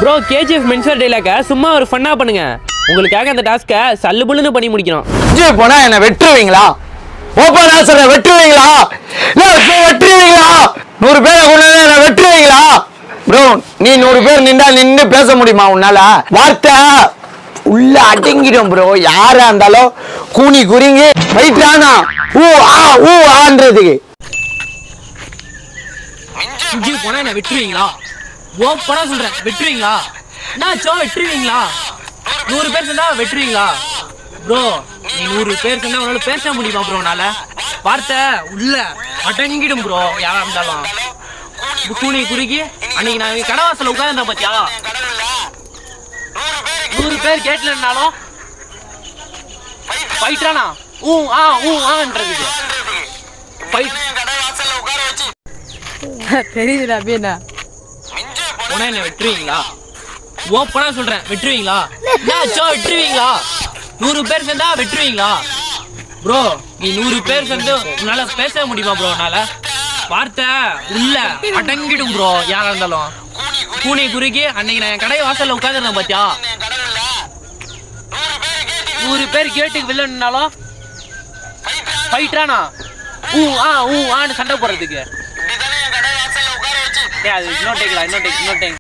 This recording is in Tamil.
ப்ரோ கேஜிஎஃப் மென்சர் டேலாக சும்மா ஒரு ஃபன்னா பண்ணுங்க. உங்களுக்காக அந்த டாஸ்க்கை சல்லுபுல்லுன்னு பண்ணி முடிக்கணும். போனா என்ன வெட்டுவீங்களா? ஓப்பனா சொல்ற வெட்டுவீங்களா? வெட்டுவீங்களா? 100 பேரை கொண்டு என்ன வெட்டுவீங்களா? ப்ரோ நீ 100 பேர் நின்று பேச முடியுமா உன்னால? வார்த்தை உள்ள அடங்கிடும் ப்ரோ. யாரா இருந்தாலும் கூனி குறுங்கி வைட்டானா ஊ ஆன்றதுக்கு போனா என்ன வெட்டுவீங்களா? ஓப்பனா சொல்றேன் வெட்டுவீங்களா? என்னாச்சோ வெட்டுவீங்களா? 100 பேர் சொன்னா வெட்டுவீங்களா? ப்ரோ நீ 100 பேர் சொன்னா உன்னால பேச முடியுமா ப்ரோ? உன்னால வார்த்தை உள்ள அடங்கிடும் ப்ரோ. யாரா இருந்தாலும் கூனி குறுகி அன்னைக்கு நான் கடவாசல உட்கார்ந்தேன் பாத்தியா? 100 பேர் கேட்கலன்னாலும் ஃபைட்டானா ஆன்றதுக்கு தெரியுதுடா அப்படின்னா போனா என்ன வெட்டுவீங்களா? ஓப்பனா சொல்றேன் வெட்டுவீங்களா? என்னாச்சோ வெட்டுவீங்களா? 100 பேர் சேர்ந்தா வெட்டுவீங்களா? ப்ரோ நீ 100 பேர் சேர்ந்து உன்னால பேச முடியுமா ப்ரோ? உன்னால வார்த்தை உள்ள அடங்கிடும் ப்ரோ. யாரா இருந்தாலும் கூனி குறுக்கி அன்னைக்கு நான் என் கடை வாசல்ல உட்காந்துருந்தேன் பாத்தியா? 100 பேர் கேட்டுக்கு வில்லன்னாலும் ஃபைட்டானா ஆன்னு சண்டை போடுறதுக்கு அது இன்னொரு டைம்